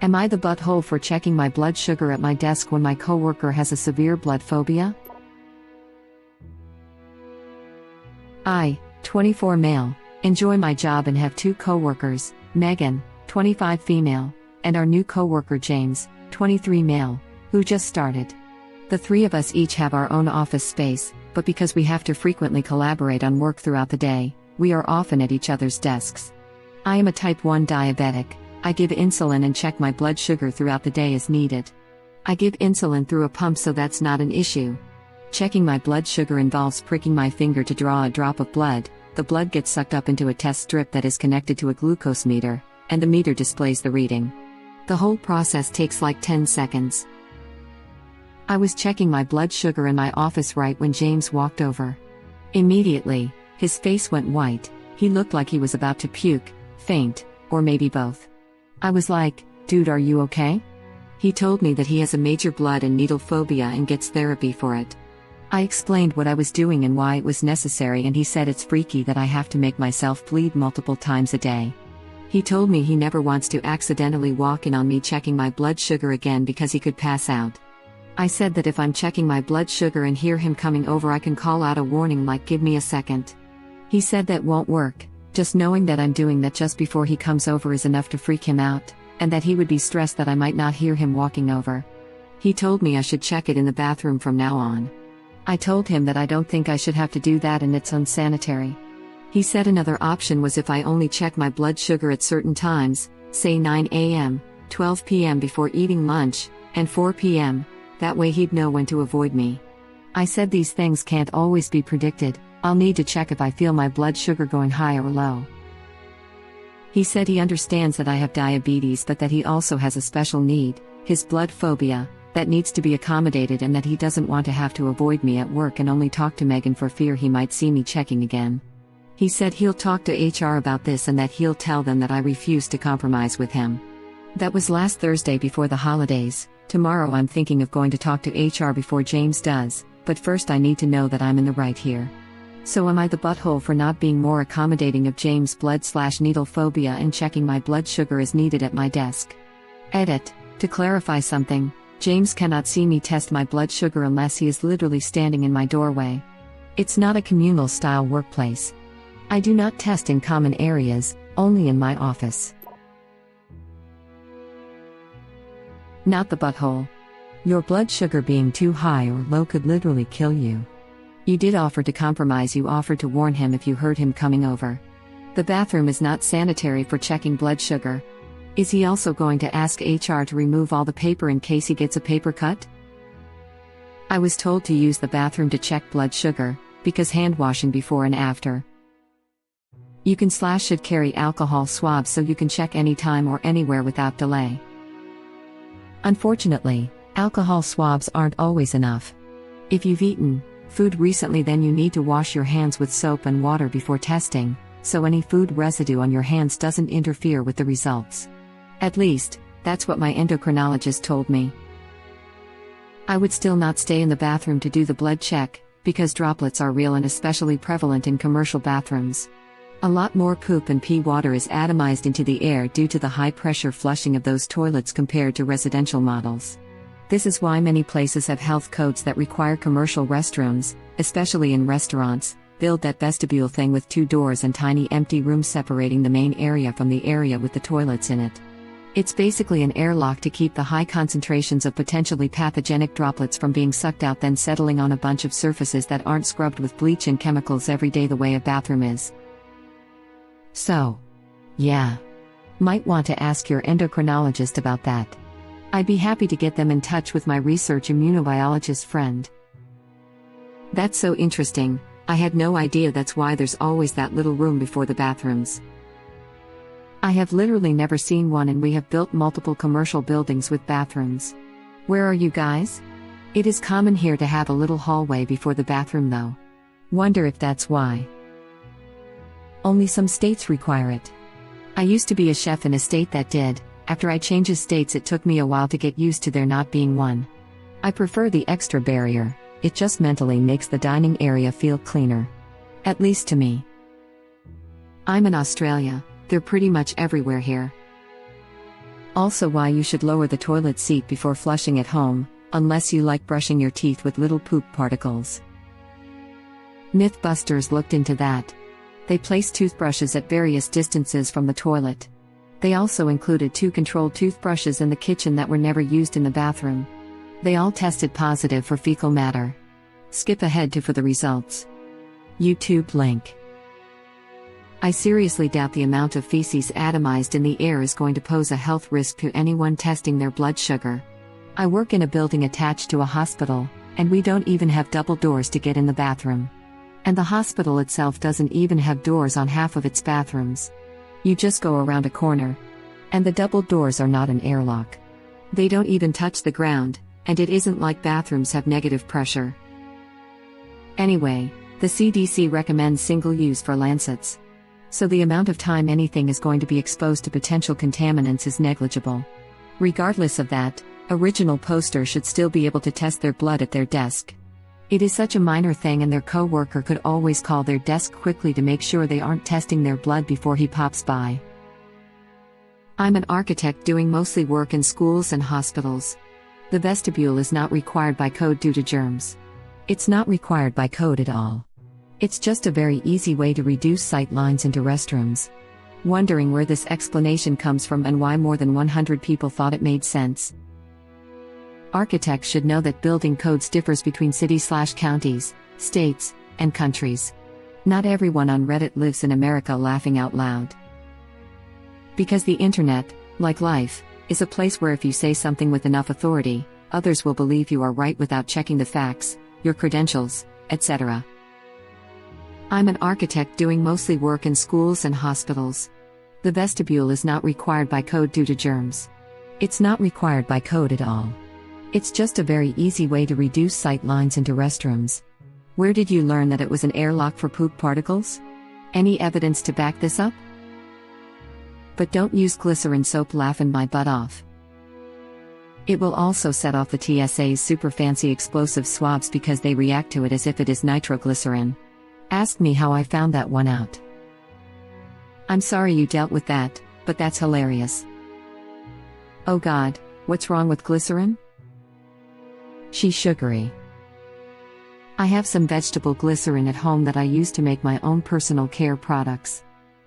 Am I the butthole for checking my blood sugar at my desk when my coworker has a severe blood phobia? I, 24 male, enjoy my job and have two coworkers, Megan, 25 female, and our new coworker James, 23 male, who just started. The three of us each have our own office space, but because we have to frequently collaborate on work throughout the day, we are often at each other's desks. I am a type 1 diabetic. I give insulin and check my blood sugar throughout the day as needed. I give insulin through a pump, so that's not an issue. Checking my blood sugar involves pricking my finger to draw a drop of blood. The blood gets sucked up into a test strip that is connected to a glucose meter, and the meter displays the reading. The whole process takes like 10 seconds. I was checking my blood sugar in my office right when James walked over. Immediately, his face went white. He looked like he was about to puke, faint, or maybe both. I was like, "Dude, are you okay?" He told me that he has a major blood and needle phobia and gets therapy for it. I explained what I was doing and why it was necessary, and he said it's freaky that I have to make myself bleed multiple times a day. He told me he never wants to accidentally walk in on me checking my blood sugar again because he could pass out. I said that if I'm checking my blood sugar and hear him coming over, I can call out a warning like, "Give me a second." He said that won't work. Just knowing that I'm doing that just before he comes over is enough to freak him out, and that he would be stressed that I might not hear him walking over. He told me I should check it in the bathroom from now on. I told him that I don't think I should have to do that and it's unsanitary. He said another option was if I only check my blood sugar at certain times, say 9 a.m., 12 p.m. before eating lunch, and 4 p.m., that way he'd know when to avoid me. I said these things can't always be predicted. I'll need to check if I feel my blood sugar going high or low. He said he understands that I have diabetes, but that he also has a special need, his blood phobia, that needs to be accommodated, and that he doesn't want to have to avoid me at work and only talk to Megan for fear he might see me checking again. He said he'll talk to HR about this and that he'll tell them that I refuse to compromise with him. That was last Thursday before the holidays. Tomorrow I'm thinking of going to talk to HR before James does, but first I need to know that I'm in the right here. So am I the butthole for not being more accommodating of James' blood/needle phobia and checking my blood sugar as needed at my desk? Edit. To clarify something, James cannot see me test my blood sugar unless he is literally standing in my doorway. It's not a communal-style workplace. I do not test in common areas, only in my office. Not the butthole. Your blood sugar being too high or low could literally kill you. You did offer to compromise. You offered to warn him if you heard him coming over. The bathroom is not sanitary for checking blood sugar. Is he also going to ask HR to remove all the paper in case he gets a paper cut? I was told to use the bathroom to check blood sugar, because hand washing before and after. You can/should carry alcohol swabs so you can check anytime or anywhere without delay. Unfortunately, alcohol swabs aren't always enough. If you've eaten food recently, then you need to wash your hands with soap and water before testing, so any food residue on your hands doesn't interfere with the results. At least, that's what my endocrinologist told me. I would still not stay in the bathroom to do the blood check, because droplets are real and especially prevalent in commercial bathrooms. A lot more poop and pee water is atomized into the air due to the high-pressure flushing of those toilets compared to residential models. This is why many places have health codes that require commercial restrooms, especially in restaurants, build that vestibule thing with 2 doors and tiny empty rooms separating the main area from the area with the toilets in it. It's basically an airlock to keep the high concentrations of potentially pathogenic droplets from being sucked out, then settling on a bunch of surfaces that aren't scrubbed with bleach and chemicals every day the way a bathroom is. So, yeah. Might want to ask your endocrinologist about that. I'd be happy to get them in touch with my research immunobiologist friend. That's so interesting. I had no idea that's why there's always that little room before the bathrooms. I have literally never seen one, and we have built multiple commercial buildings with bathrooms. Where are you guys? It is common here to have a little hallway before the bathroom though. Wonder if that's why. Only some states require it. I used to be a chef in a state that did. After I changed states, it took me a while to get used to there not being one. I prefer the extra barrier. It just mentally makes the dining area feel cleaner. At least to me. I'm in Australia. They're pretty much everywhere here. Also, why you should lower the toilet seat before flushing at home, unless you like brushing your teeth with little poop particles. Mythbusters looked into that. They placed toothbrushes at various distances from the toilet. They also included 2 controlled toothbrushes in the kitchen that were never used in the bathroom. They all tested positive for fecal matter. Skip ahead to for the results. YouTube link. I seriously doubt the amount of feces atomized in the air is going to pose a health risk to anyone testing their blood sugar. I work in a building attached to a hospital, and we don't even have double doors to get in the bathroom. And the hospital itself doesn't even have doors on half of its bathrooms. You just go around a corner. And the double doors are not an airlock. They don't even touch the ground, and it isn't like bathrooms have negative pressure. Anyway, the CDC recommends single use for lancets. So the amount of time anything is going to be exposed to potential contaminants is negligible. Regardless of that, original poster should still be able to test their blood at their desk. It is such a minor thing, and their coworker could always call their desk quickly to make sure they aren't testing their blood before he pops by. I'm an architect doing mostly work in schools and hospitals. The vestibule is not required by code due to germs. It's not required by code at all. It's just a very easy way to reduce sight lines into restrooms. Wondering where this explanation comes from and why more than 100 people thought it made sense. Architects should know that building codes differs between cities/counties, states, and countries. Not everyone on Reddit lives in America laughing out loud. Because the internet, like life, is a place where if you say something with enough authority, others will believe you are right without checking the facts, your credentials, etc. I'm an architect doing mostly work in schools and hospitals. The vestibule is not required by code due to germs. It's not required by code at all. It's just a very easy way to reduce sight lines into restrooms. Where did you learn that it was an airlock for poop particles? Any evidence to back this up? But don't use glycerin soap, laughing my butt off. It will also set off the TSA's super fancy explosive swabs because they react to it as if it is nitroglycerin. Ask me how I found that one out. I'm sorry you dealt with that, but that's hilarious. Oh God, what's wrong with glycerin? She's sugary. I have some vegetable glycerin at home that I use to make my own personal care products.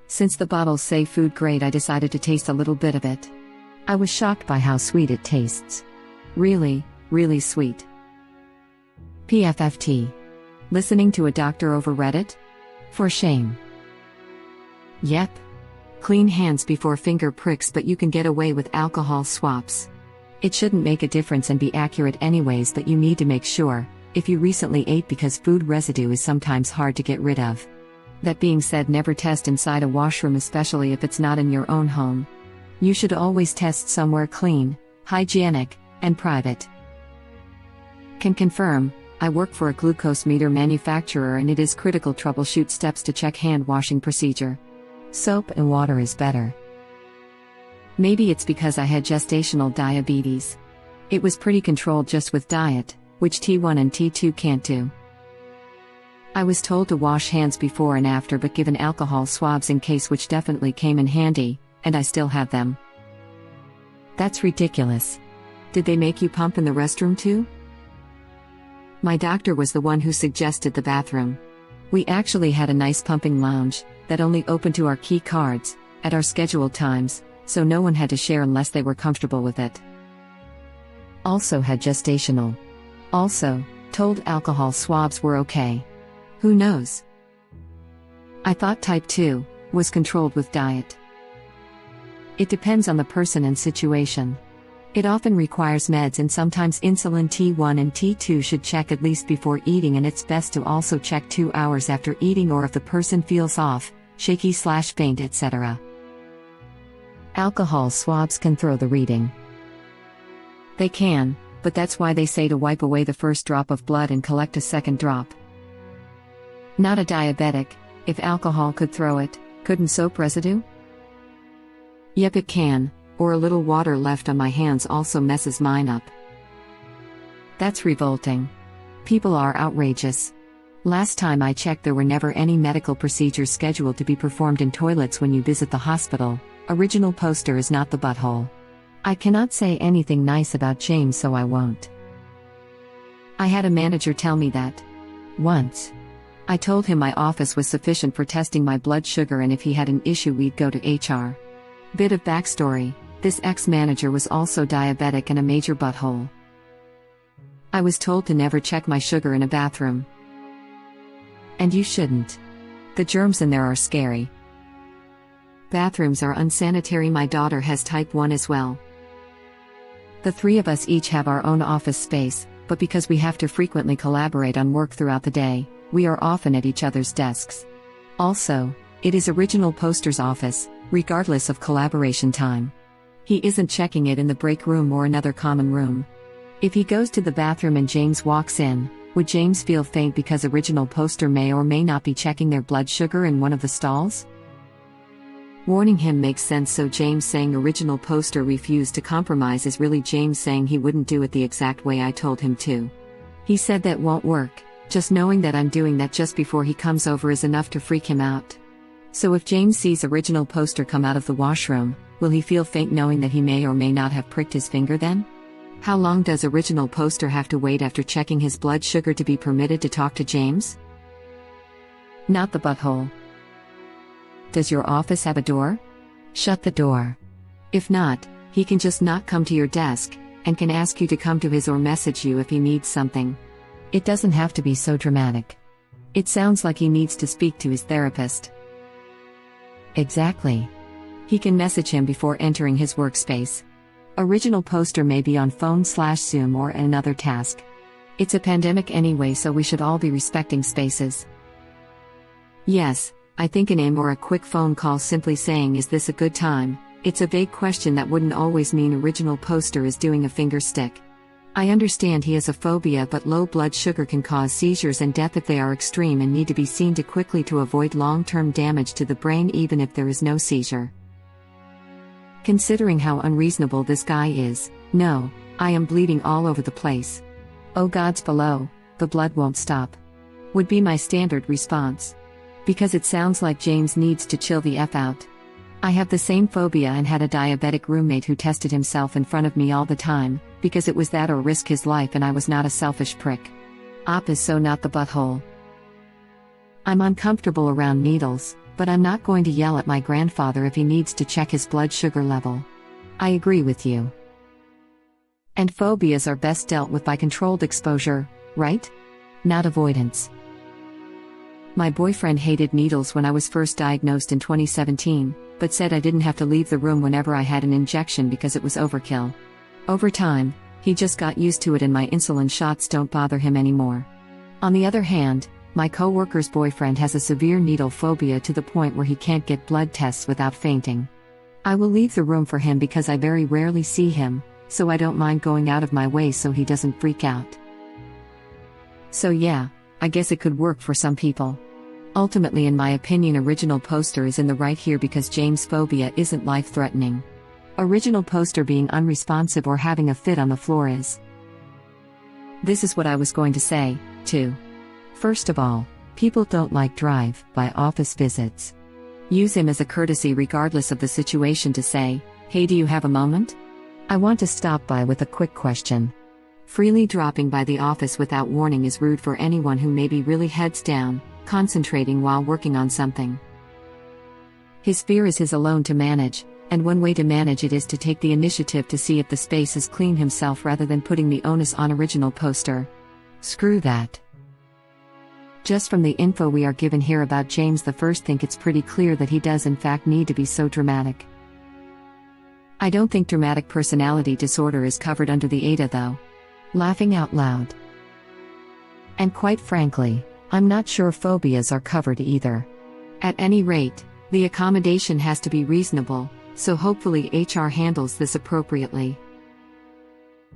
Since the bottles say food grade, I decided to taste a little bit of it. I was shocked by how sweet it tastes. Really, really sweet. PFFT. Listening to a doctor over Reddit? For shame. Yep. Clean hands before finger pricks, but you can get away with alcohol swaps. It shouldn't make a difference and be accurate anyways, but you need to make sure, if you recently ate, because food residue is sometimes hard to get rid of. That being said, never test inside a washroom, especially if it's not in your own home. You should always test somewhere clean, hygienic, and private. Can confirm, I work for a glucose meter manufacturer and it is critical troubleshoot steps to check hand washing procedure. Soap and water is better. Maybe it's because I had gestational diabetes. It was pretty controlled just with diet, which T1 and T2 can't do. I was told to wash hands before and after but given alcohol swabs in case, which definitely came in handy, and I still have them. That's ridiculous. Did they make you pump in the restroom too? My doctor was the one who suggested the bathroom. We actually had a nice pumping lounge, that only opened to our key cards, at our scheduled times, so no one had to share unless they were comfortable with it. Also had gestational. Also, told alcohol swabs were okay. Who knows? I thought type 2 was controlled with diet. It depends on the person and situation. It often requires meds, and sometimes insulin. T1 and T2 should check at least before eating, and it's best to also check 2 hours after eating or if the person feels off, shaky/faint, etc. Alcohol swabs can throw the reading. They can, but that's why they say to wipe away the first drop of blood and collect a second drop. Not a diabetic. If alcohol could throw it, couldn't soap residue? Yep, it can, or a little water left on my hands also messes mine up. That's revolting. People are outrageous. Last time I checked, there were never any medical procedures scheduled to be performed in toilets when you visit the hospital. Original poster is not the butthole. I cannot say anything nice about James, so I won't. I had a manager tell me that once. I told him my office was sufficient for testing my blood sugar, and if he had an issue we'd go to HR. Bit of backstory: this ex-manager was also diabetic and a major butthole. I was told to never check my sugar in a bathroom. And you shouldn't. The germs in there are scary. Bathrooms are unsanitary. My daughter has type 1 as well. The three of us each have our own office space, but because we have to frequently collaborate on work throughout the day, we are often at each other's desks. Also, it is Original Poster's office, regardless of collaboration time. He isn't checking it in the break room or another common room. If he goes to the bathroom and James walks in, would James feel faint because Original Poster may or may not be checking their blood sugar in one of the stalls? Warning him makes sense, so James saying Original Poster refused to compromise is really James saying he wouldn't do it the exact way I told him to. He said that won't work. Just knowing that I'm doing that just before he comes over is enough to freak him out. So if James sees Original Poster come out of the washroom, will he feel faint knowing that he may or may not have pricked his finger then? How long does Original Poster have to wait after checking his blood sugar to be permitted to talk to James? Not the butthole. Does your office have a door? Shut the door. If not, he can just not come to your desk, and can ask you to come to his or message you if he needs something. It doesn't have to be so dramatic. It sounds like he needs to speak to his therapist. Exactly. He can message him before entering his workspace. Original Poster may be on phone/Zoom or another task. It's a pandemic anyway, so we should all be respecting spaces. Yes, I think an aim or a quick phone call simply saying "is this a good time?" It's a vague question that wouldn't always mean Original Poster is doing a finger stick. I understand he has a phobia, but low blood sugar can cause seizures and death if they are extreme and need to be seen to quickly to avoid long-term damage to the brain even if there is no seizure. Considering how unreasonable this guy is, no, I am bleeding all over the place. Oh God's below, the blood won't stop. Would be my standard response. Because it sounds like James needs to chill the F out. I have the same phobia and had a diabetic roommate who tested himself in front of me all the time, because it was that or risk his life, and I was not a selfish prick. Op is so not the butthole. I'm uncomfortable around needles, but I'm not going to yell at my grandfather if he needs to check his blood sugar level. I agree with you. And phobias are best dealt with by controlled exposure, right? Not avoidance. My boyfriend hated needles when I was first diagnosed in 2017, but said I didn't have to leave the room whenever I had an injection because it was overkill. Over time, he just got used to it and my insulin shots don't bother him anymore. On the other hand, my coworker's boyfriend has a severe needle phobia to the point where he can't get blood tests without fainting. I will leave the room for him because I very rarely see him, so I don't mind going out of my way so he doesn't freak out. So yeah, I guess it could work for some people. Ultimately, in my opinion, Original Poster is in the right here because James' phobia isn't life-threatening. Original Poster being unresponsive or having a fit on the floor is. This is what I was going to say, too. First of all, people don't like drive-by office visits. Use him as a courtesy regardless of the situation to say, "Hey, do you have a moment? I want to stop by with a quick question." Freely dropping by the office without warning is rude for anyone who may be really heads down, concentrating while working on something. His fear is his alone to manage, and one way to manage it is to take the initiative to see if the space is clean himself rather than putting the onus on Original Poster. Screw that. Just from the info we are given here about James the First, think it's pretty clear that he does in fact need to be so dramatic. I don't think dramatic personality disorder is covered under the AITA though. Laughing out loud. And quite frankly, I'm not sure phobias are covered either. At any rate, the accommodation has to be reasonable, so hopefully HR handles this appropriately.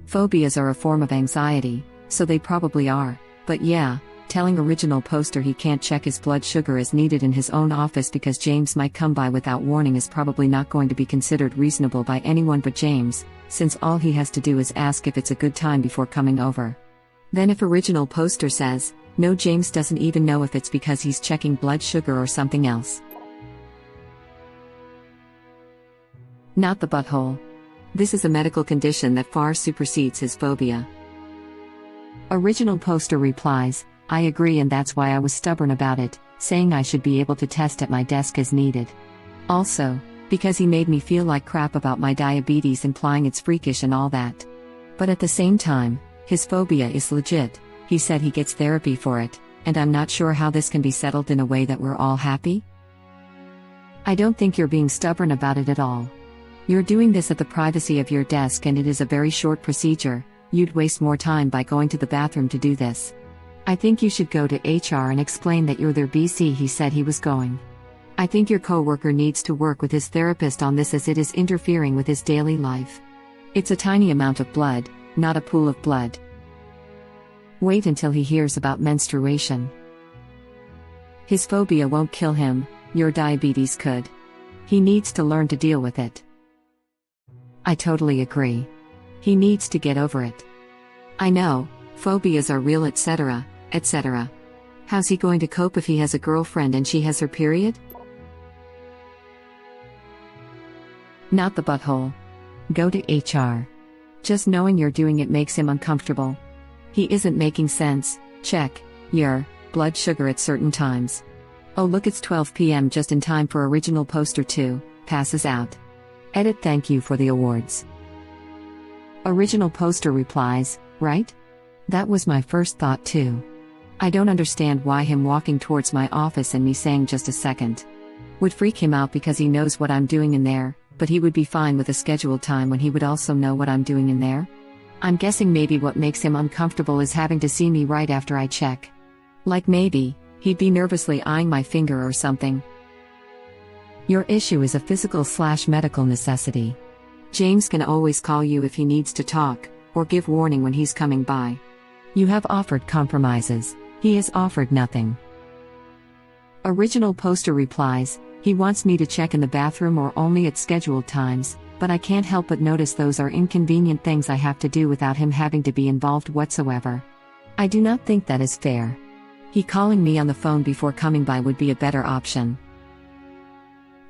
Phobias are a form of anxiety, so they probably are, but yeah, telling Original Poster he can't check his blood sugar as needed in his own office because James might come by without warning is probably not going to be considered reasonable by anyone but James, since all he has to do is ask if it's a good time before coming over. Then if Original Poster says, no, James doesn't even know if it's because he's checking blood sugar or something else. Not the butthole. This is a medical condition that far supersedes his phobia. Original poster replies, I agree, and that's why I was stubborn about it, saying I should be able to test at my desk as needed. Also, because he made me feel like crap about my diabetes, implying it's freakish and all that. But at the same time, his phobia is legit. He said he gets therapy for it, and I'm not sure how this can be settled in a way that we're all happy. I don't think you're being stubborn about it at all. You're doing this at the privacy of your desk, and it is a very short procedure. You'd waste more time by going to the bathroom to do this. I think you should go to HR and explain that you're their BC. He said he was going. I think your coworker needs to work with his therapist on this, as it is interfering with his daily life. It's a tiny amount of blood, not a pool of blood. Wait until he hears about menstruation. His phobia won't kill him, your diabetes could. He needs to learn to deal with it. I totally agree. He needs to get over it. I know, phobias are real, etc., etc. How's he going to cope if he has a girlfriend and she has her period? Not the butthole. Go to HR. Just knowing you're doing it makes him uncomfortable. He isn't making sense. Check your blood sugar at certain times. Oh look, it's 12 p.m. just in time for original poster 2, passes out. Edit, thank you for the awards. Original poster replies, right? That was my first thought too. I don't understand why him walking towards my office and me saying just a second would freak him out, because he knows what I'm doing in there, but he would be fine with a scheduled time when he would also know what I'm doing in there. I'm guessing maybe what makes him uncomfortable is having to see me right after I check. Like maybe he'd be nervously eyeing my finger or something. Your issue is a physical/medical necessity. James can always call you if he needs to talk, or give warning when he's coming by. You have offered compromises. He has offered nothing. Original poster replies, he wants me to check in the bathroom or only at scheduled times, but I can't help but notice those are inconvenient things I have to do without him having to be involved whatsoever. I do not think that is fair. He calling me on the phone before coming by would be a better option.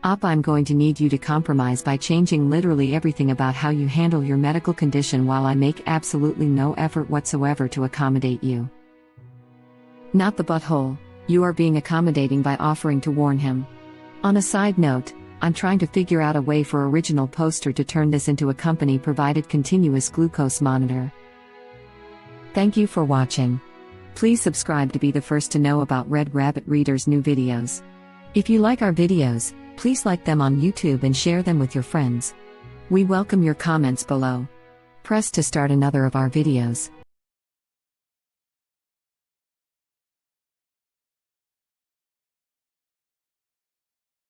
I'm going to need you to compromise by changing literally everything about how you handle your medical condition, while I make absolutely no effort whatsoever to accommodate you. Not the butthole. You are being accommodating by offering to warn him. On a side note, I'm trying to figure out a way for Original Poster to turn this into a company-provided continuous glucose monitor. Thank you for watching. Please subscribe to be the first to know about Red Rabbit Reader's new videos. If you like our videos, please like them on YouTube and share them with your friends. We welcome your comments below. Press to start another of our videos.